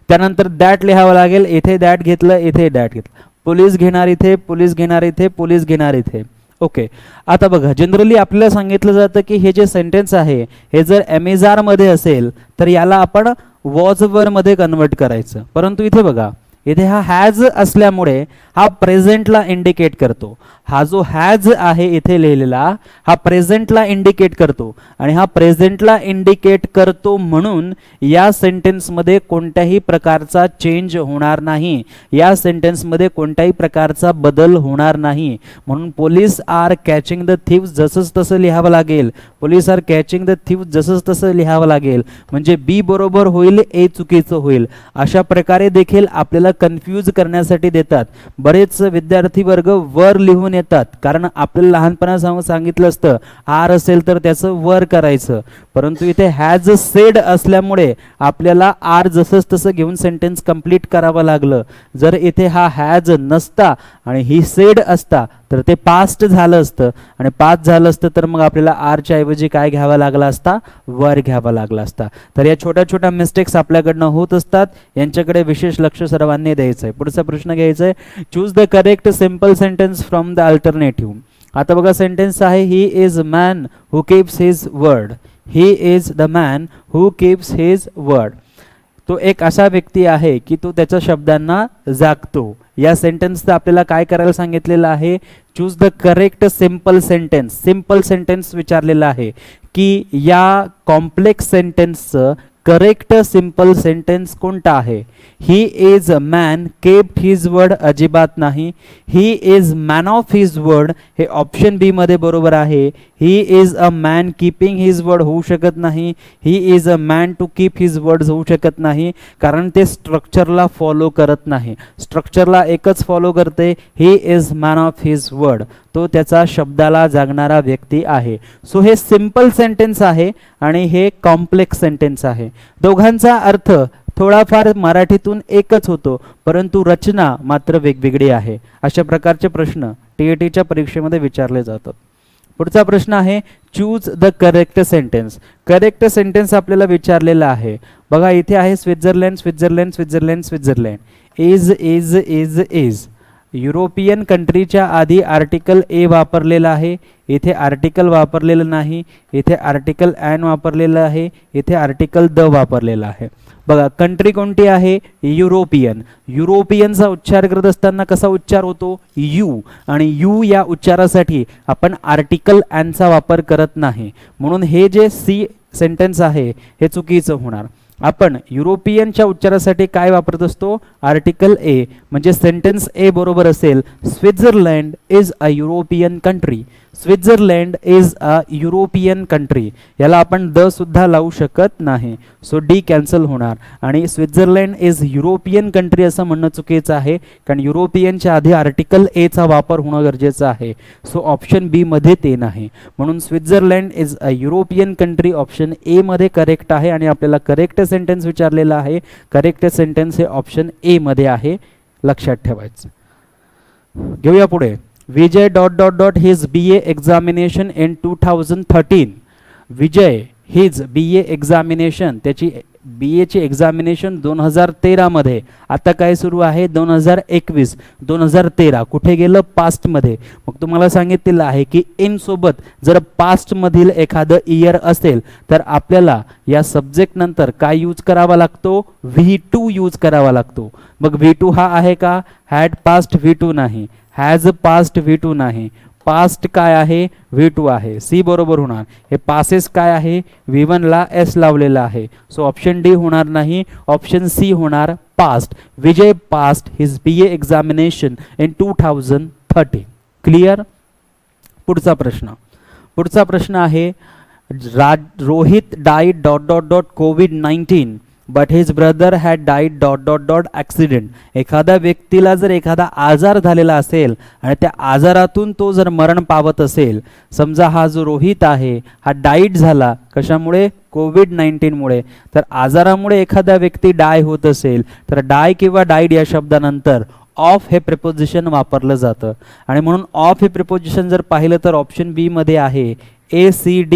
त्यानंतर दॅट लिहावं लागेल, इथे दॅट घेतलं, इथे दॅट घेतलं, पोलीस घेणार इथे, पोलीस घेणार इथे, पोलीस घेणार इथे. ओके, आता बघा जनरली आपल्याला सांगितलं जातं की हे जे सेंटेन्स आहे हे जर एमेजार मध्ये असेल तर याला आपण वॉज वर मध्ये कन्वर्ट करायचं, परंतु इथे बघा इथे हा हॅज असल्यामुळे हा प्रेझेंटला इंडिकेट करतो. हा जो हॅज आहे इथे लिहिलेला हा प्रेझेंटला इंडिकेट करतो, आणि हा प्रेझेंटला इंडिकेट करतो म्हणून या सेंटेन्समध्ये कोणत्याही प्रकारचा चेंज होणार नाही, या सेंटेन्समध्ये कोणत्याही प्रकारचा बदल होणार नाही. म्हणून police are catching the thieves जसंच तसं लिहावं लागेल. Police are catching the thieves जसंच तसं लिहावं लागेल, म्हणजे बी बरोबर होईल, ए चुकीचं होईल. अशा प्रकारे देखील आपल्याला कन्फ्यूज करण्यासाठी देतात. बरेच विद्यार्थी वर्ग वर लिहून येतात, कारण आपल्याला लहानपणा सांगितलं असतं आर असेल तर त्याचं वर करायचं, परंतु इथे हॅज सेड असल्यामुळे आपल्याला आर जसंच तसं घेऊन सेंटेन्स कंप्लीट करावं लागलं. जर इथे हा हॅज नसता आणि ही सेड असता तर ते पास्ट झालं असतं, आणि पास्ट झालं असतं तर मग आपल्याला आरच्या ऐवजी काय घ्यावा लागला असता, वर घ्यावा लागला असता. तर या छोट्या छोट्या मिस्टेक्स आपल्याकडनं होत असतात, यांच्याकडे विशेष लक्ष सर्वांनी द्यायचं आहे. पुढचा प्रश्न घ्यायचा आहे, choose the correct simple sentence from the alternative. आता बघा सेंटेन्स आहे he is man who keeps his word. He is the man who keeps his word. तो एक असा व्यक्ती आहे की तो त्याच्या शब्दांना जागतो. या सेंटेन्सचं आपल्याला काय करायला सांगितलेलं आहे, choose the correct simple sentence. Simple sentence विचारलेलं आहे की या कॉम्प्लेक्स सेंटेन्सचं करेक्ट सिंपल सेंटेन्स कोणता आहे. He is a man kept his word अजिबात नाही. He is man of his word हे ऑप्शन बी मध्ये बरोबर आहे. He is a man keeping his word होऊ शकत नाही. He is a man to keep his word होऊ शकत नाही, कारण ते स्ट्रक्चरला फॉलो करत नाही. स्ट्रक्चरला एकच फॉलो करते, ही is man of his word. तो त्याचा शब्दाला जागणारा व्यक्ती आहे. सो हे सिंपल सेंटेन्स आहे आणि हे कॉम्प्लेक्स सेंटेन्स आहे. दोघांचा अर्थ थोडाफार मराठीतून एकच होतो, परंतु रचना मात्र वेगवेगळी आहे. अशा प्रकारचे प्रश्न टीएटीच्या परीक्षेमध्ये विचारले जातात. पुढचा प्रश्न आहे choose the correct sentence. Correct sentence आपल्याला विचारलेला आहे. बघा इथे आहे Switzerland, Switzerland, Switzerland, Switzerland. Is is is is. European कंट्रीच्या आधी आर्टिकल ए वापरलेला आहे, इथे आर्टिकल वापरलेलं नाही, इथे आर्टिकल ॲन वापरलेलं आहे, इथे आर्टिकल द वापरलेलं आहे. बघा कंट्री कोणती आहे, युरोपियन. युरोपियनचा उच्चार करत असताना कसा उच्चार होतो, यू, आणि यू या उच्चारासाठी आपण आर्टिकल ॲनचा वापर करत नाही, म्हणून हे जे सी सेंटेन्स आहे हे चुकीचं होणार. आपण युरोपियनच्या उच्चारासाठी काय वापरत असतो, आर्टिकल ए. म्हणजे सेंटेन्स ए बरोबर असेल, Switzerland is a European country. Switzerland is a European country. याला आपण द सुद्धा लावू शकत नाही, सो डी कॅन्सल होणार. आणि स्वित्झर्लंड इज युरोपियन कंट्री असं म्हणणं चुकीचं आहे, कारण युरोपियनच्या आधी आर्टिकल एचा वापर होणं गरजेचं आहे. सो ऑप्शन बी मध्ये ते नाही, म्हणून Switzerland is a European country option A मध्ये करेक्ट आहे. आणि आपल्याला करेक्ट सेंटेन्स विचारलेला आहे, करेक्ट सेंटेन्स हे ऑप्शन ए मध्ये आहे, लक्षात ठेवायचं. घेऊया पुढे. Vijay dot dot dot his BA examination in 2013. Vijay his BA examination, त्याची BA ची एक्झामिनेशन 2013 मध्ये. आता काय सुरू आहे, 2021. 2013 कुठे गेलं, पास्ट मध्ये. मग तुम्हाला सांगितलेलं आहे की इन सोबत जर पास्ट मधील एखादं इयर असेल तर आपल्याला या सब्जेक्ट नंतर काय यूज करावा लागतो, V2 यूज करावा लागतो. मग V2 हा आहे का, हॅड पास्ट V2 नाही, हॅज पास्ट V2 नाही, पास्ट काय आहे, V2 आहे. सी बरोबर होणार. हे पासेस काय आहे, V1 ला S लावलेला आहे, सो ऑप्शन डी होणार नाही, ऑप्शन सी होणार past. Vijay past his BA examination in 2013. Clear. पुढचा प्रश्न. पुढचा प्रश्न आहे, Rohit died dot dot dot COVID-19 but his brother had died dot dot dot accident. एखाद्या व्यक्तीला जर एखादा आजार झालेला असेल आणि त्या आजारातून तो जर मरण पावत असेल, समजा हा जो रोहित आहे हा डाईड झाला, कशामुळे, COVID-19 मुळे. तर आजारामुळे एखादा व्यक्ती डाय होत असेल तर डाय किंवा डाईड या शब्दानंतर ऑफ हे प्रिपोजिशन वापरलं जातं. आणि म्हणून ऑफ हे प्रिपोजिशन जर पाहिलं तर ऑप्शन बी मध्ये आहे, ACD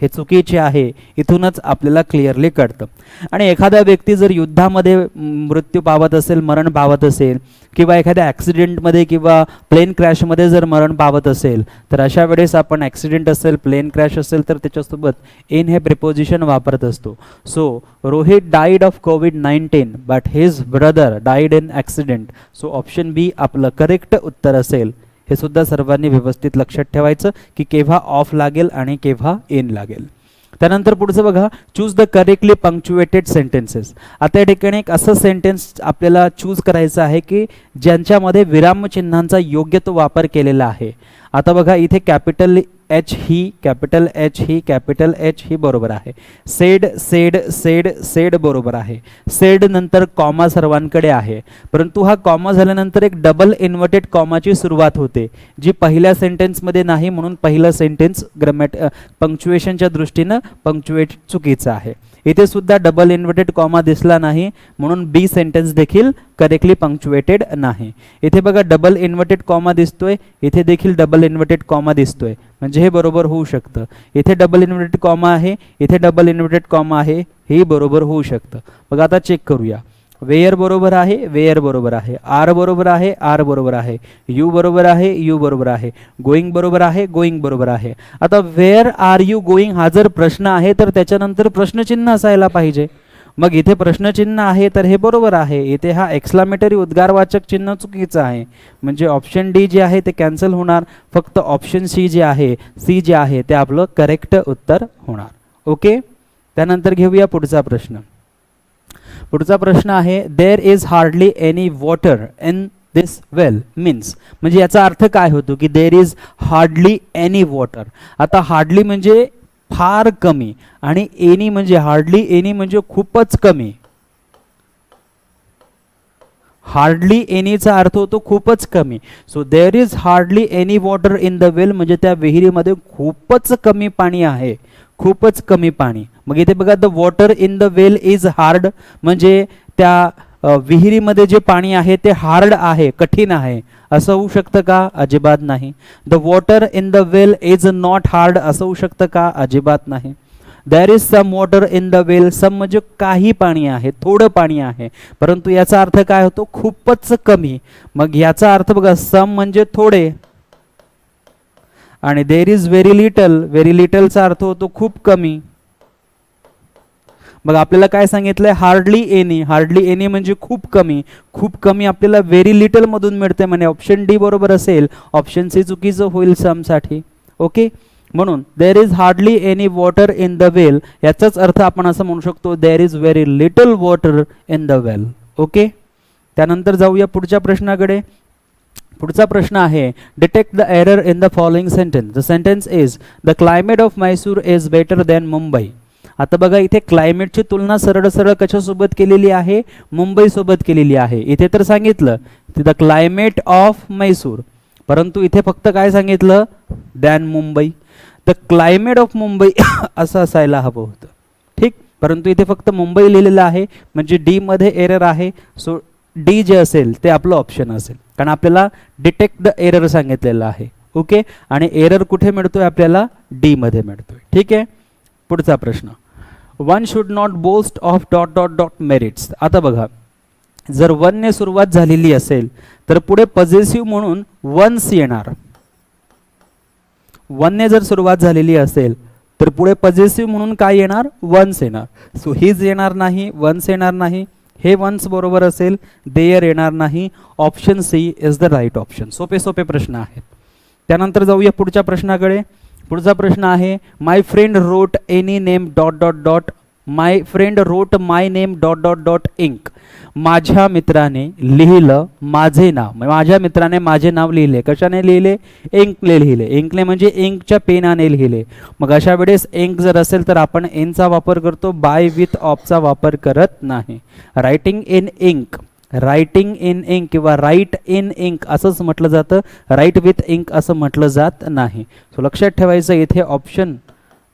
हे चुकीचे आहे. इथूनच आपल्याला क्लिअरली कळतं. आणि एखादा व्यक्ती जर युद्धामध्ये मृत्यू पावत असेल, मरण पावत असेल, किंवा एखाद्या ॲक्सिडेंटमध्ये किंवा प्लेन क्रॅशमध्ये जर मरण पावत असेल, तर अशा वेळेस आपण ॲक्सिडेंट असेल, प्लेन क्रॅश असेल तर त्याच्यासोबत इन हे प्रिपोजिशन वापरत असतो. So Rohit died of COVID-19 but his brother died in accident. So option B आपलं करेक्ट उत्तर असेल. हे सुद्धा सर्वांनी व्यवस्थित लक्षात ठेवायचं की केव्हा ऑफ लागेल आणि केव्हा इन लागेल. त्यानंतर पुढचं बघा, choose the correctly punctuated sentences. आता या ठिकाणी एक असं सेंटेन्स आपल्याला चूज करायचं आहे की ज्यांच्यामध्ये विरामचिन्हांचा योग्य तो वापर केलेला आहे. आता बघा इथे कॅपिटल H ही, कॅपिटल H ही, कॅपिटल H ही बरोबर आहे. सेड सेड सेड सेड बरोबर आहे. सेड नंतर कॉमा सर्वांकडे आहे, परंतु हा कॉमा झाल्यानंतर एक डबल इन्व्हर्टेड कॉमाची सुरुवात होते, जी पहिल्या सेंटेन्समध्ये नाही, म्हणून पहिलं सेंटेन्स पंक्च्युएशनच्या दृष्टीनं पंक्च्युएट चुकीचं आहे. इथे सुद्धा डबल इन्व्हर्टेड कॉमा दिसला नाही, म्हणून बी सेंटेन्स देखील करेक्टली पंक्च्युएटेड नाही. इथे बघा डबल इन्व्हर्टेड कॉमा दिसतोय, इथे देखील डबल इन्व्हर्टेड कॉमा दिसतोय, म्हणजे हे बरोबर होऊ शकतं. इथे डबल इन्व्हर्टेड कॉमा आहे, इथे डबल इन्व्हर्टेड कॉमा आहे, हे बरोबर होऊ शकतं. बघा आता चेक करूया. वेअर बरोबर आहे, वेअर बरोबर आहे, आर बरोबर आहे, आर बरोबर आहे, यू बरोबर आहे, यू बरोबर आहे, गोईंग बरोबर आहे, गोईंग बरोबर आहे. आता वेअर आर यू गोईंग हा जर प्रश्न आहे तर त्याच्यानंतर प्रश्नचिन्ह असायला पाहिजे. मग इथे प्रश्नचिन्ह आहे तर हे बरोबर आहे. इथे हा एक्सक्लामेटरी उद्गारवाचक चिन्ह चुकीचं आहे, म्हणजे ऑप्शन डी जे आहे ते कॅन्सल होणार. फक्त ऑप्शन सी जे आहे, सी जे आहे ते आपलं करेक्ट उत्तर होणार. ओके. त्यानंतर घेऊया पुढचा प्रश्न. पुढचा प्रश्न आहे, देर is hardly any water in this well means, म्हणजे याचा अर्थ काय होतो की देर इज हार्डली एनी वॉटर. आता हार्डली म्हणजे फार कमी आणि एनी म्हणजे हार्डली एनी म्हणजे खूपच कमी. हार्डली एनीचा अर्थ होतो खूपच कमी. So there is hardly any water in the well म्हणजे त्या विहिरीमध्ये खूपच कमी पाणी आहे, खूपच कमी पाणी. मग इथे बघा the water in the well is hard म्हणजे त्या विहिरीमध्ये जे पाणी आहे ते हार्ड आहे, कठीण आहे, असं होऊ शकतं का? अजिबात नाही. The water in the well is not hard असं होऊ शकतं का? अजिबात नाही. There is some water in the well. Some म्हणजे काही पाणी आहे, थोडं पाणी आहे, परंतु याचा अर्थ काय होतो, खूपच कमी. मग याचा अर्थ बघा, सम म्हणजे थोडे आणि there is very little. Very लिटलचा अर्थ होतो खूप कमी. मग आपल्याला काय सांगितलंय, हार्डली एनी. हार्डली एनी म्हणजे खूप कमी. खूप कमी आपल्याला व्हेरी लिटल मधून मिळते म्हणे. ऑप्शन डी बरोबर असेल, ऑप्शन सी चुकीचं होईल सम साठी. ओके, म्हणून there is hardly any water in the well, याचाच अर्थ आपण असं म्हणू शकतो, there is very little water in the well. Okay, त्यानंतर जाऊया पुढच्या प्रश्नाकडे. पुढचा प्रश्न आहे, detect the error in the following sentence. The sentence is the climate of Mysore is better than Mumbai. आता बघा, इथे क्लायमेटची तुलना सरळ सरळ कशासोबत केलेली आहे, मुंबई सोबत केलेली आहे. इथे तर सांगितलं द क्लायमेट ऑफ मैसूर, परंतु इथे फक्त काय सांगितलं, than Mumbai. The climate of Mumbai असं असायला हवं होतं. ठीक, परंतु इथे फक्त मुंबई लिहिलेलं आहे, म्हणजे डी मध्ये एरर आहे. सो डी जे असेल ते आपलं ऑप्शन असेल, कारण आपल्याला डिटेक्ट द एरर सांगितलेलं आहे. ओके, आणि एरर कुठे मिळतोय, आपल्याला डी मध्ये मिळतोय. ठीक आहे, पुढचा प्रश्न, one should not boast of dot dot dot merits. आता बघा, जर वन ने सुरुवात झालेली असेल तर पुढे पॉझिटिव्ह म्हणून वन्स येणार. वन ने जर सुरुवात झालेली असेल तर पुढे पॉझिटिव्ह म्हणून काय येणार, वन्स येणार. सो हीच येणार नाही, वन्स येणार नाही. हे वन्स बरोबर असेल, देयर येणार नाही. Option C is the right option. सोपे सोपे प्रश्न आहेत. त्यानंतर जाऊया पुढच्या प्रश्नाकडे. पुढचा प्रश्न आहे, my friend wrote any name dot dot dot. My friend wrote my name dot dot dot ink. माझ्या मित्राने लिहिलं माझे नाव. माझ्या मित्राने माझे नाव लिहिले. कशाने लिहिले, इंकने लिहिले. इंकने म्हणजे इंकच्या पेनाने लिहिले. मग अशा वेळेस इंक जर असेल तर आपण एनचा वापर करतो, बाय विथ ऑफचा वापर करत नाही. Writing in ink, writing in ink किंवा राईट इन इंक असंच म्हटलं जातं, राईट विथ इंक असं म्हटलं जात नाही. सो लक्षात ठेवायचं, इथे option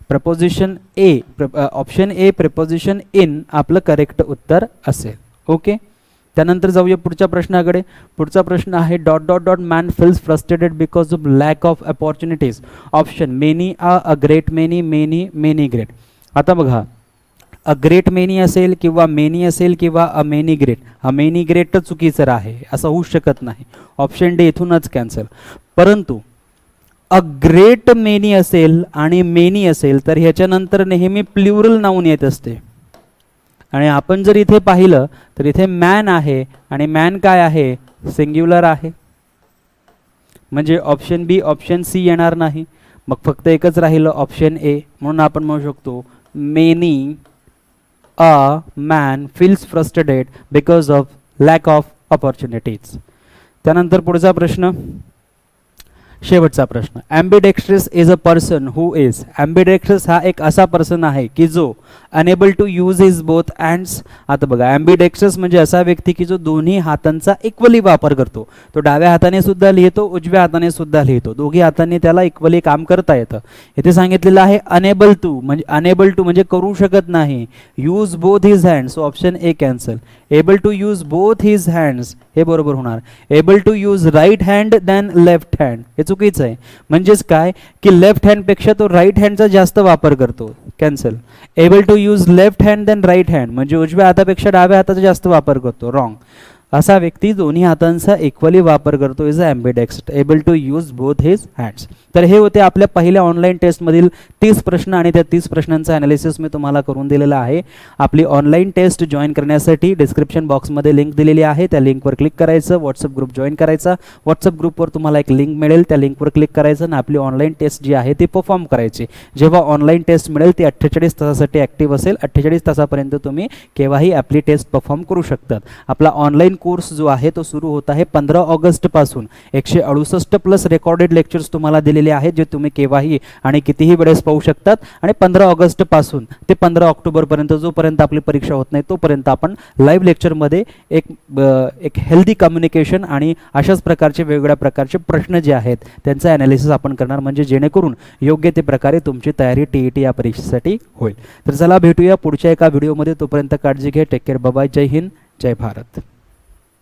preposition A, option A preposition in आपलं करेक्ट उत्तर असेल. ओके, त्यानंतर जाऊया पुढच्या प्रश्नाकडे. पुढचा प्रश्न आहे, dot dot dot man feels frustrated because of lack of opportunities. Option many, a great many, many, many great. आता बघा, अ ग्रेट मेनी असेल किंवा मेनी असेल किंवा a many great, a many great तर चुकीचं आहे, असं होऊ शकत नाही. ऑप्शन डी इथूनच कॅन्सल. परंतु अ ग्रेट मेनी असेल आणि मेनी असेल तर ह्याच्यानंतर नेहमी प्लुरल नाऊन येत असते. आणि आपण जर इथे पाहिलं तर इथे मॅन आहे आणि मॅन काय आहे, सिंग्युलर आहे. म्हणजे ऑप्शन बी, ऑप्शन सी येणार नाही. मग फक्त एकच राहिलं ऑप्शन ए. म्हणून आपण म्हणू शकतो, many a man feels frustrated because of lack of opportunities. त्यानंतर पुढचा प्रश्न, शेवटचा प्रश्न, ambidextrous is a person who is. Ambidextrous हा एक असा पर्सन आहे की जो unable to use his both hands. आता बघा, ॲम्बिडेक्स्ट्रस म्हणजे असा व्यक्ती की जो दोन्ही हातांचा इक्वली वापर करतो. तो डाव्या हाताने सुद्धा लिहितो, उजव्या हाताने सुद्धा लिहितो. दोघी हातांनी त्याला इक्वली काम करता येतं. इथे सांगितलेलं आहे अनेबल टू, म्हणजे अनेबल टू म्हणजे करू शकत नाही. Use both his hands, so option A cancel. Able to use both his hands हे बरोबर होणार. Able to use right hand than left hand हे चुकीचं आहे. म्हणजेच काय की लेफ्ट हँड पेक्षा तो राईट हँडचा जास्त वापर करतो, cancel. Able to use left hand than right hand म्हणजे उजव्या हातापेक्षा डाव्या हाताचा जास्त वापर करतो, रॉंग. असा व्यक्ती दोन्ही हातांचा इक्वली वापर करतो is ambidextrous, able to use both his hands. तर हे होते आपल्या पहिल्या ऑनलाईन टेस्टमधील 30 प्रश्न आणि त्या 30 प्रश्नांचा ॲनालिसिस मी तुम्हाला करून दिलेला आहे. आपली ऑनलाईन टेस्ट जॉईन करण्यासाठी डिस्क्रिप्शन बॉक्समध्ये लिंक दिलेली आहे, त्या लिंकवर क्लिक करायचं, व्हॉट्सअप ग्रुप जॉईन करायचा. व्हॉट्सअप ग्रुपवर तुम्हाला एक लिंक मिळेल, त्या लिंकवर क्लिक करायचं आणि आपली ऑनलाईन टेस्ट जी आहे ती परफॉर्म करायची. जेव्हा ऑनलाईन टेस्ट मिळेल ती 48 तासासाठी ॲक्टिव्ह असेल. 48 तासापर्यंत तुम्ही केव्हाही आपली टेस्ट परफॉर्म करू शकतात. आपला ऑनलाईन कोर्स जो आहे तो सुरू होत आहे 15 ऑगस्ट पासून. 168 प्लस रेकॉर्डेड लेक्चर्स तुम्हाला दिलेले आहेत जे तुम्ही केव्हाही आणि कितीही वेळेस पाहू शकतात. आणि 15 ऑगस्ट पासून ते 15 ऑक्टोबर पर्यंत, जोपर्यंत आपली परीक्षा होत नाही तोपर्यंत आपण लाईव्ह लेक्चरमध्ये एक हेल्दी कम्युनिकेशन आणि अशाच प्रकारचे वेगवेगळ्या प्रकारचे प्रश्न जे आहेत त्यांचा ॲनालिसिस आपण करणार, म्हणजे जेणेकरून योग्य ते प्रकारे तुमची तयारी TET या परीक्षेसाठी होईल. तर चला भेटूया पुढच्या एका व्हिडिओमध्ये. तोपर्यंत काळजी घ्या. Take care. बाय. जय हिंद, जय भारत.